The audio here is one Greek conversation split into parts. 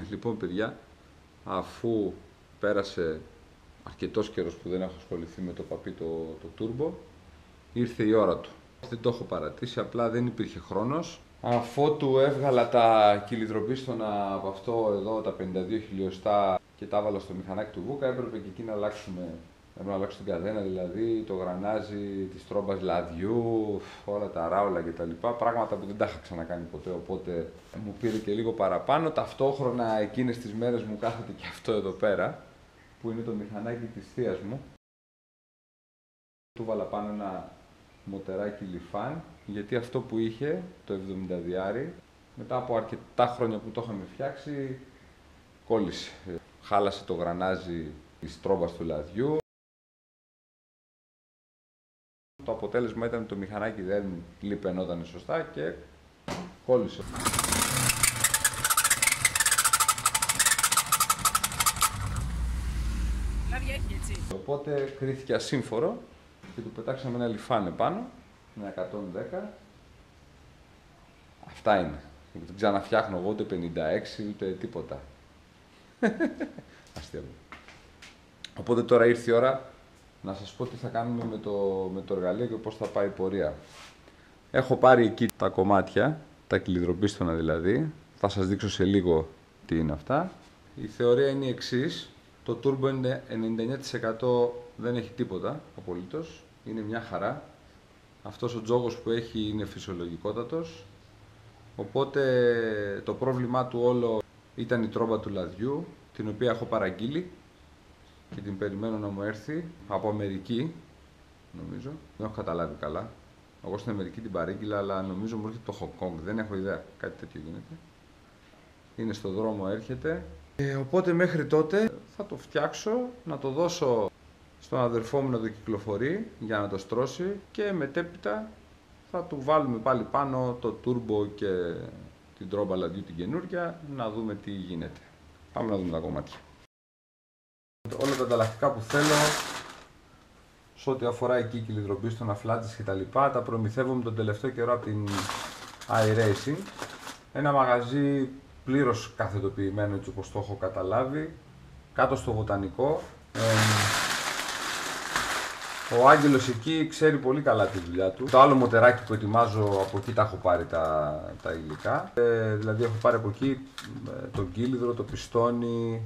Λοιπόν, παιδιά, αφού πέρασε αρκετός καιρός που δεν έχω ασχοληθεί με το παπί το turbo, ήρθε η ώρα του. Δεν το έχω παρατήσει, απλά δεν υπήρχε χρόνος. Αφότου έβγαλα τα κυλιδροπίστωνα από αυτό εδώ, τα 52 χιλιοστά και τα έβαλα στο μηχανάκι του Βούκα, έπρεπε και εκεί να αλλάξουμε. Έπρεπε να αλλάξω την καδένα, δηλαδή το γρανάζι της τρόμπας λαδιού, όλα τα ράουλα κτλ. Πράγματα που δεν τα είχα ξανακάνει ποτέ, οπότε μου πήρε και λίγο παραπάνω. Ταυτόχρονα εκείνες τις μέρες μου κάθεται και αυτό εδώ πέρα, που είναι το μηχανάκι της θείας μου. Του βάλα πάνω ένα μοτεράκι λιφάν, γιατί αυτό που είχε, το 70 διάρι, μετά από αρκετά χρόνια που το είχαμε φτιάξει, κόλλησε. Χάλασε το γρανάζι της τρόμπας του λαδιού. Το αποτέλεσμα ήταν ότι το μηχανάκι δεν λιπαινόταν σωστά και κόλλησε. Οπότε κρίθηκε ασύμφορο και του πετάξαμε ένα λιφάν επάνω, ένα 110. Αυτά είναι. Δεν ξαναφτιάχνω εγώ ούτε 56 ούτε τίποτα. Αστεία. Οπότε τώρα ήρθε η ώρα να σας πω τι θα κάνουμε με το εργαλείο και πώς θα πάει η πορεία. Έχω πάρει εκεί τα κομμάτια, τα κυλιδροπίστωνα δηλαδή. Θα σας δείξω σε λίγο τι είναι αυτά. Η θεωρία είναι η εξής. Το turbo είναι 99% δεν έχει τίποτα απολύτως. Είναι μια χαρά. Αυτός ο τζόγος που έχει είναι φυσιολογικότατος. Οπότε το πρόβλημά του όλο ήταν η τρόμπα του λαδιού, την οποία έχω παραγγείλει και την περιμένω να μου έρθει από Αμερική, νομίζω. Δεν έχω καταλάβει καλά. Εγώ στην Αμερική την παρήγγειλα, αλλά νομίζω μου έρχεται το Hong Kong. Δεν έχω ιδέα. Κάτι τέτοιο γίνεται. Είναι στο δρόμο, έρχεται. Οπότε μέχρι τότε θα το φτιάξω, να το δώσω στον αδερφό μου να το κυκλοφορεί για να το στρώσει και μετέπειτα θα του βάλουμε πάλι πάνω το turbo και την τρόμπα λαδιού την καινούρια, να δούμε τι γίνεται. Πάμε να δούμε τα κομμάτια. Όλα τα ανταλλακτικά που θέλω, σε ό,τι αφορά εκεί κυλιδροπίστωνα, φλάτζες κτλ. Τα προμηθεύομαι τον τελευταίο καιρό από την iRacing. Ένα μαγαζί πλήρως καθετοποιημένο, έτσι όπως το έχω καταλάβει, κάτω στο Βοτανικό. Ο Άγγελος εκεί ξέρει πολύ καλά τη δουλειά του. Το άλλο μοτεράκι που ετοιμάζω, από εκεί τα έχω πάρει τα υλικά. Δηλαδή έχω πάρει από εκεί τον κύλιδρο, το πιστόνι,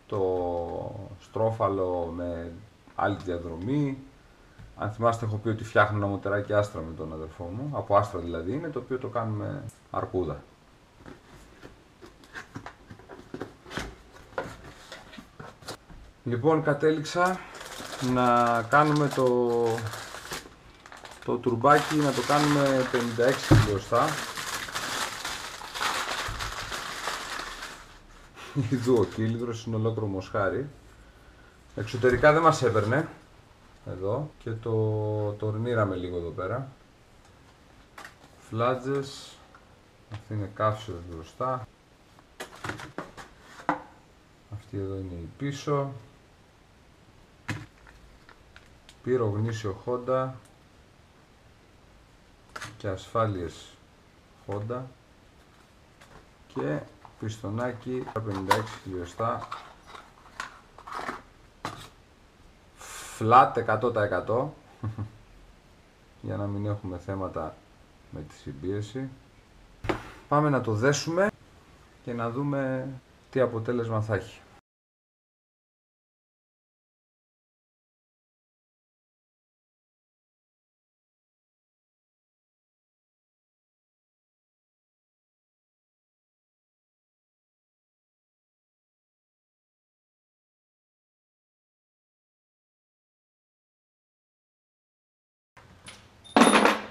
το στρόφαλο με άλλη διαδρομή. Αν θυμάστε, έχω πει ότι φτιάχνω ένα μοτεράκι άστρα με τον αδερφό μου, από άστρα δηλαδή είναι, το οποίο το κάνουμε αρκούδα. Λοιπόν, κατέληξα να κάνουμε το τουρμπάκι, να το κάνουμε 56 χιλιοστά. Ιδού ο κύλιδρος, είναι ολόκληρο μοσχάρι. Εξωτερικά δεν μας έπαιρνε, εδώ, και το ορνήραμε λίγο εδώ πέρα. Φλάτζες, αυτή είναι καύσιος μπροστά. Αυτή εδώ είναι η πίσω. Πύρο γνήσιο Honda και ασφάλειες Honda και πιστονάκι 56 χιλιοστά flat 100% για να μην έχουμε θέματα με τη συμπίεση. Πάμε να το δέσουμε και να δούμε τι αποτέλεσμα θα έχει.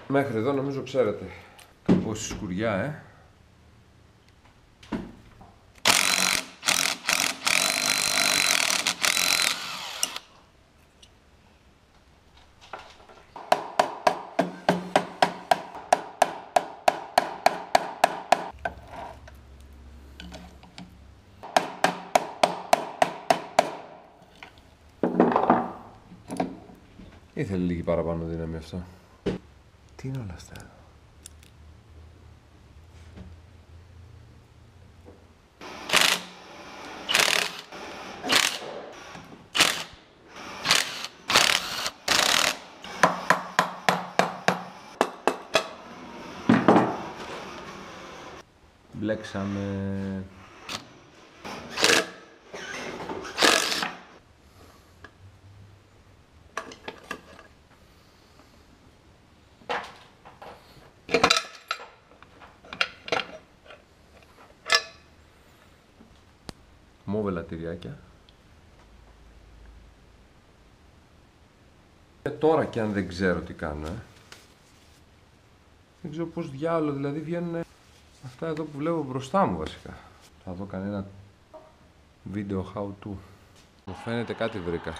Μέχρι εδώ νομίζω ξέρετε. Πόση σκουριά, Ήθελε λίγη παραπάνω δύναμη αυτό. Τι είναι όλα αυτά εδώ. μπλέξαμε. Μόβελα τυριάκια. Τώρα κι αν δεν ξέρω τι κάνω, Δεν ξέρω πώς διάολο δηλαδή βγαίνουν αυτά εδώ που βλέπω μπροστά μου βασικά. Θα δω κανένα βίντεο how to. Μου φαίνεται κάτι βρήκα.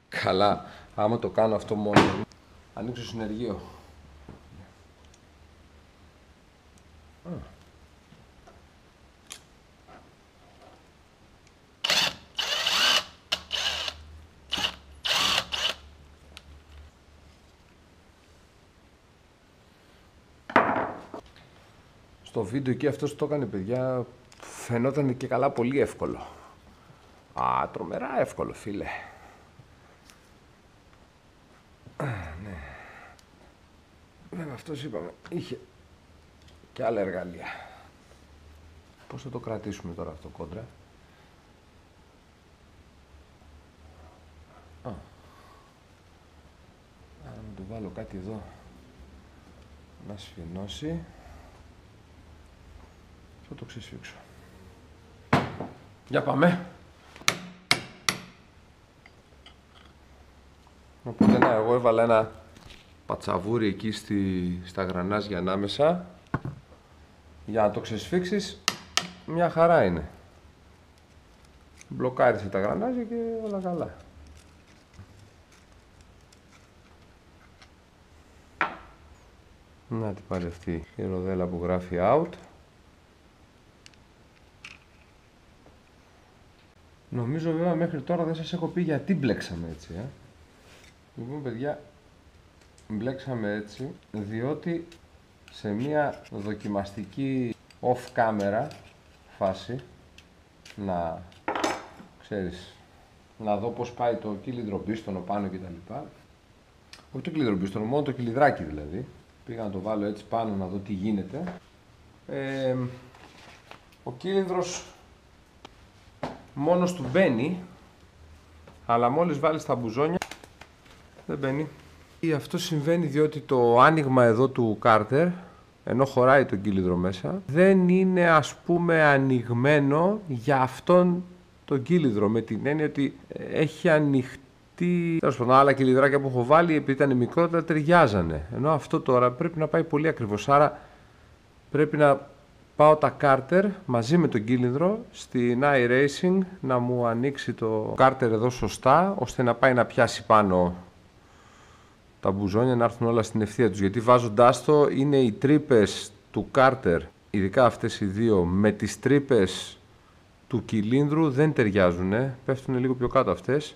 Καλά, άμα το κάνω αυτό μόνο, ανοίξω συνεργείο. Στο βίντεο εκεί αυτός το έκανε, παιδιά, φαινόταν και καλά πολύ εύκολο. Α, τρομερά εύκολο, φίλε. Ναι. Βέβαια, αυτός είπαμε, είχε και άλλα εργαλεία. Πώς θα το κρατήσουμε τώρα αυτό κόντρα. Να το βάλω κάτι εδώ να σφινώσει. Θα το ξεσφίξω. Για πάμε. Οπότε να, εγώ έβαλα ένα πατσαβούρι εκεί στα γρανάζια ανάμεσα. Για να το ξεσφίξεις, μια χαρά είναι. Μπλοκάρισε τα γρανάζια και όλα καλά. Να την πάρει αυτή η ροδέλα που γράφει out. Νομίζω βέβαια μέχρι τώρα δεν σας έχω πει γιατί μπλέξαμε έτσι. Λοιπόν παιδιά, μπλέξαμε έτσι διότι σε μια δοκιμαστική off camera φάση να ξέρεις, να δω πως πάει το κύλινδρο πίστονο πάνω κτλ. Όχι το κύλινδρο πίστονο, μόνο το κυλιδράκι δηλαδή. Πήγα να το βάλω έτσι πάνω να δω τι γίνεται. Ο κύλινδρος μόνος του μπαίνει, αλλά μόλις βάλεις τα μπουζόνια δεν μπαίνει. Αυτό συμβαίνει διότι το άνοιγμα εδώ του κάρτερ, ενώ χωράει τον κύλινδρο μέσα, δεν είναι ας πούμε ανοιγμένο για αυτόν τον κύλινδρο, με την έννοια ότι έχει ανοιχτεί. Τέλος πάντων, άλλα κυλιδράκια που έχω βάλει επειδή ήταν μικρότερα ταιριάζανε, ενώ αυτό τώρα πρέπει να πάει πολύ ακριβώς, άρα πρέπει να πάω τα κάρτερ μαζί με τον κύλινδρο στην iRacing να μου ανοίξει το κάρτερ εδώ σωστά, ώστε να πάει να πιάσει πάνω τα μπουζόνια, να έρθουν όλα στην ευθεία τους. Γιατί βάζοντάς το, είναι οι τρύπες του κάρτερ, ειδικά αυτές οι δύο, με τις τρύπες του κυλίνδρου δεν ταιριάζουν, πέφτουν λίγο πιο κάτω αυτές.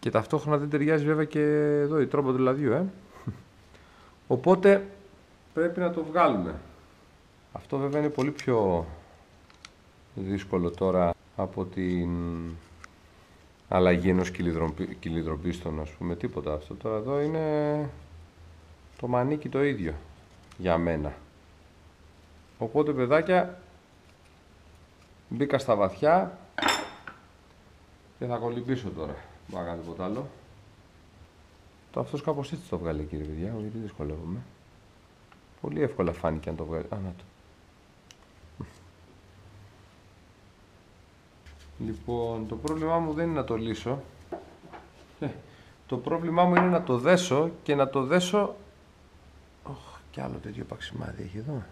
Και ταυτόχρονα δεν ταιριάζει βέβαια και εδώ η τρόμπα του λαδιού, Οπότε πρέπει να το βγάλουμε. Αυτό βέβαια είναι πολύ πιο δύσκολο τώρα από την αλλαγή ενός κυλιδροπίστων, ας πούμε, τίποτα. Αυτό τώρα εδώ είναι το μανίκι το ίδιο για μένα. Οπότε παιδάκια, μπήκα στα βαθιά και θα κολυμπήσω τώρα. Δεν θα κάνω τίποτα άλλο. Το αυτός κάπως έτσι το βγάλει, κύριε παιδιά, γιατί δυσκολεύομαι. Πολύ εύκολα φάνηκε αν το βγάλει. Α, να το. Λοιπόν, το πρόβλημά μου δεν είναι να το λύσω. Το πρόβλημά μου είναι να το δέσω και να το δέσω... κι άλλο τέτοιο παξιμάδι έχει εδώ.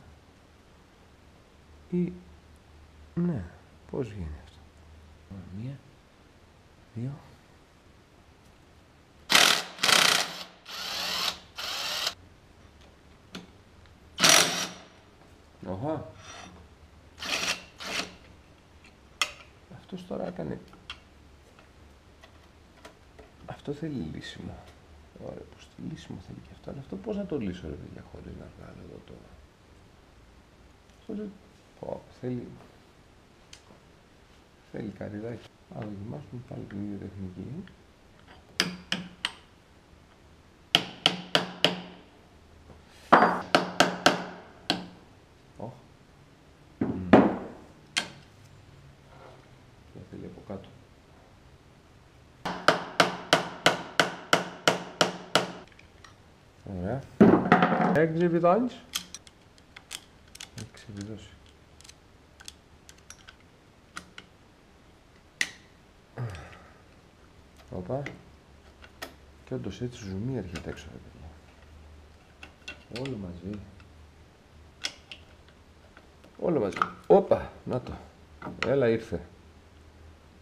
Ή... ναι, πώς γίνει αυτό. Μία, δύο... Οχα. Αυτός τώρα έκανε... Αυτό θέλει λύσιμο. Ωραία, πως λύσιμο θέλει και αυτό. Αλλά αυτό πώς να το λύσω ρε παιδιά χωρίς να βγάλω εδώ τώρα. Αυτό δεν... θέλει... θέλει καρυδάκι. Α, δοκιμάσουμε πάλι την ίδια τεχνική. Εξεβιδώνεις. Έχει ξεβιδώσει. Όπα. Και όντως έτσι ζουμί έρχεται έξω, ρε παιδιά. Όλο μαζί. Όλο μαζί. Όπα, να το. Έλα ήρθε.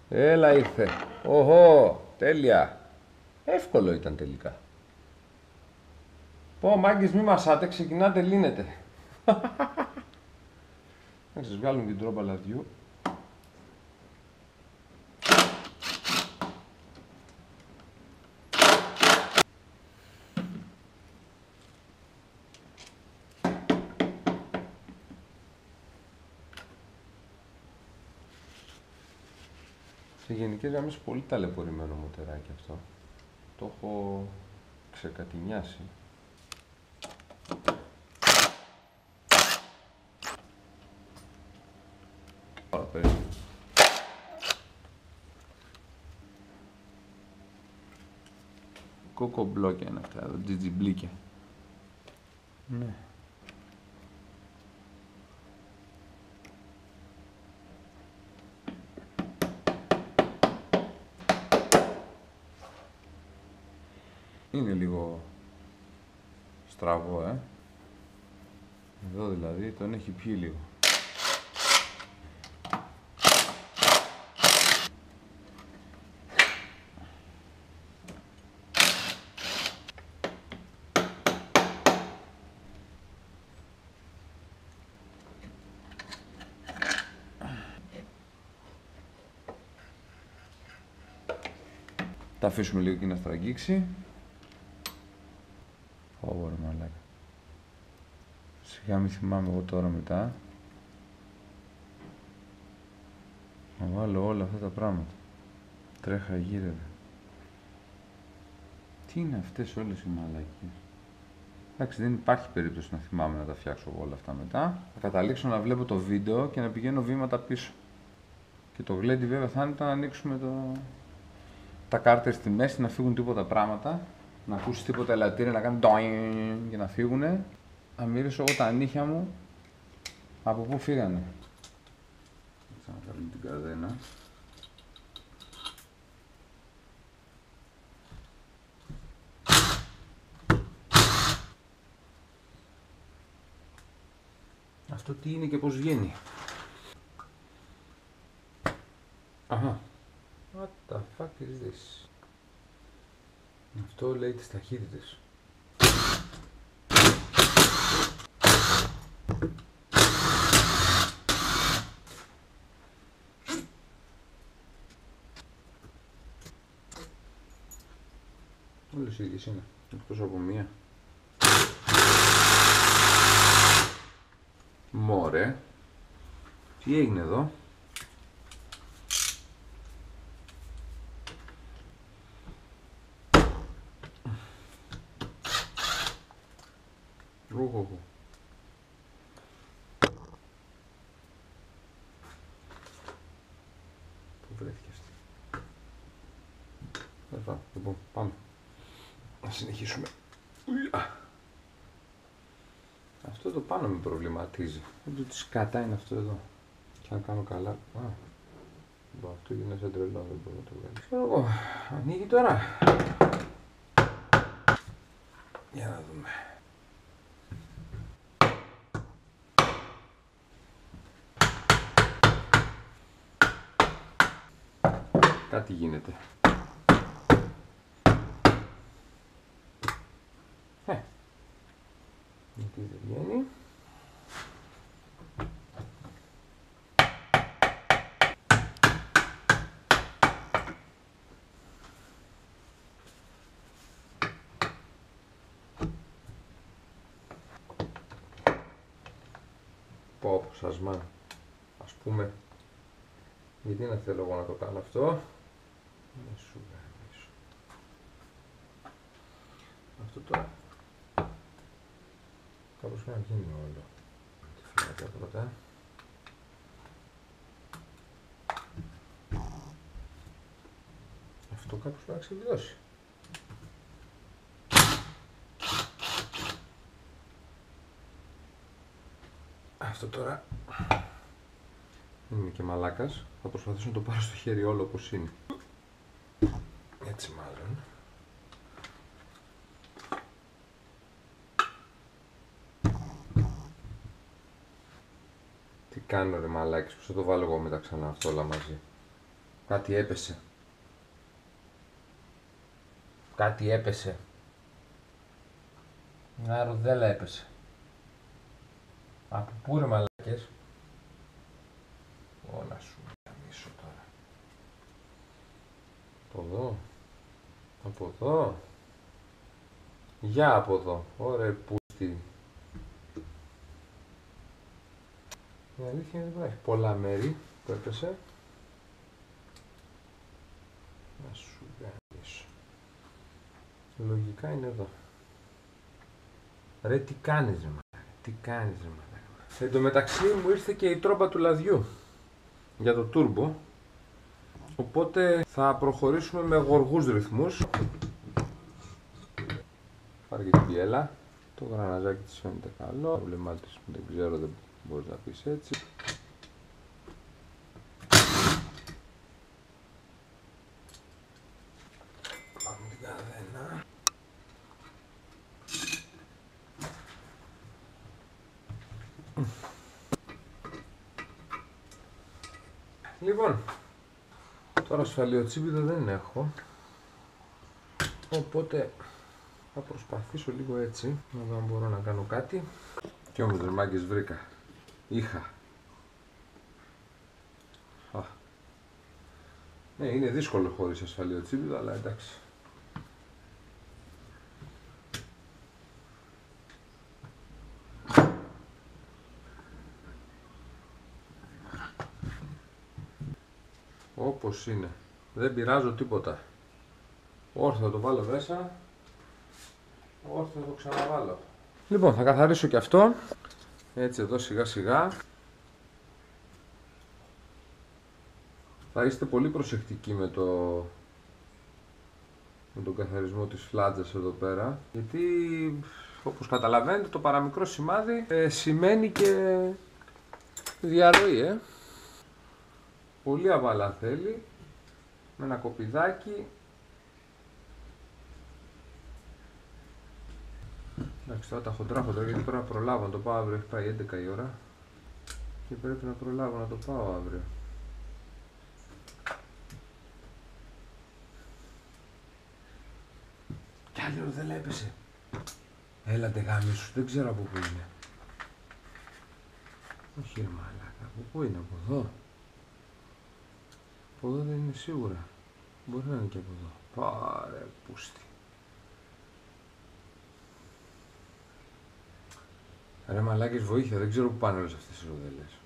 Έλα ήρθε. Οχο, τέλεια. Εύκολο ήταν τελικά. Πω μάγκες μη μασάτε, ξεκινάτε, λύνετε. Να σας βγάλουμε την τρόπα λαδιού. Σε γενικές γραμμές πολύ ταλαιπωρημένο μοτεράκι αυτό. Το έχω ξεκατηνιάσει. Τώρα πες. Κοκομπλόκια είναι αυτά εδώ, τζιτζιμπλίκια. Ναι. Είναι λίγο στραβό, Εδώ δηλαδή τον έχει πιει λίγο. Τα αφήσουμε λίγο και να στραγγίξει. Ωρε μαλάκα. Σιγά μη θυμάμαι εγώ τώρα μετά. Να βάλω όλα αυτά τα πράγματα. Τρέχα γύρευε. Τι είναι αυτές όλες οι μαλακίες. Εντάξει, δεν υπάρχει περίπτωση να θυμάμαι να τα φτιάξω όλα αυτά μετά. Θα καταλήξω να βλέπω το βίντεο και να πηγαίνω βήματα πίσω. Και το γλέντι βέβαια θα είναι να ανοίξουμε τα κάρτερ στη μέση, να φύγουν τίποτα πράγματα. Να ακούσει τίποτα ελαττήρια, να κάνει ντοιν και να φύγουνε. Να μυρίσω εγώ τα νύχια μου από πού φύγανε. Ξανακαλούμε την καρδένα. Αυτό τι είναι και πώς βγαίνει. Αχα. What the fuck is this? Αυτό λέει τις ταχύτητες. Όλες οι ίδιες είναι, εκτός από μία. Μωρέ, τι έγινε εδώ? Ρουχουχου. Πού βρέθηκε αυτή? Λοιπόν, πάμε. Να συνεχίσουμε. Αυτό το πάνω με προβληματίζει. Δεν το τι σκατά είναι αυτό εδώ. Και αν κάνω καλά. Αυτό γίνεται σαν τρελό, δεν μπορώ να το βγάλω. Ξέρω εγώ, ανοίγει τώρα. Για να δούμε. Κάτι γίνεται. Γιατί δεν βγαίνει. Πω σας μάνα. Ας πούμε. Γιατί να θέλω εγώ να το κάνω αυτό. Να σου γαμίσω. Αυτό τώρα κάπως πρέπει να γίνει όλο. Τη φυλακιά πρώτα. Αυτό κάπως πρέπει να ξεβιδώσει. αυτό τώρα. Δεν είμαι και μαλάκας. Θα προσπαθήσω να το πάρω στο χέρι όλο όπως είναι. Έτσι μάλλον. Τι κάνω ρε μαλάκες, πώς θα το βάλω εγώ μετά ξανά αυτό όλα μαζί. Κάτι έπεσε. Κάτι έπεσε. Μια ροδέλα έπεσε. Από πού ρε μαλάκες. Όλα σου γαμίσω τώρα. Από εδώ. Από εδώ. Για από εδώ. Ωραία πούστη. Η αλήθεια είναι ότι υπάρχει πολλά μέρη που έπεσε. Να σου γαμίσω. Λογικά είναι εδώ. Ρε τι κάνεις ρε μαλάκα. Τι κάνεις ρε μαλάκα. Εν τω μεταξύ μου ήρθε και η τρόμπα του λαδιού για το τούρμπο, οπότε θα προχωρήσουμε με γοργούς ρυθμούς. Πάρε και την πιέλα. Το γραναζάκι της φαίνεται καλό. Το βλεμμά της δεν ξέρω, δεν μπορείς να πεις έτσι. Πάμε την καδένα. Λοιπόν, τώρα ασφαλιοτσίπιδο δεν έχω, οπότε θα προσπαθήσω λίγο έτσι, να δω αν μπορώ να κάνω κάτι. Κι όμως ρε μάγκες βρήκα, είχα. Ναι, είναι δύσκολο χωρίς ασφαλιοτσίπιδο, αλλά εντάξει. Όπως είναι. Δεν πειράζω τίποτα. Όρθιο θα το βάλω μέσα. Όρθιο θα το ξαναβάλω. Λοιπόν, θα καθαρίσω και αυτό. Έτσι εδώ σιγά σιγά. Θα είστε πολύ προσεκτικοί με τον καθαρισμό της φλάτζας εδώ πέρα. Γιατί όπως καταλαβαίνετε το παραμικρό σημάδι σημαίνει και διαρροή. Πολύ αβαλά θέλει, με ένα κοπηδάκι. Εντάξει, τώρα τα χοντρά γιατί πρέπει να προλάβω να το πάω αύριο, έχει πάει 11 η ώρα και πρέπει να προλάβω να το πάω αύριο. Κι άλλη ροδέλα έπεσε. Έλατε γάμι σου, δεν ξέρω από πού είναι. Όχι ρε μαλάκα, από πού είναι, από εδώ. Από εδώ δεν είναι σίγουρα. Μπορεί να είναι και από εδώ. Πάρε πούστη. Ρε μαλάκες βοήθεια, δεν ξέρω που πάνε όλες αυτές οι ροδέλες.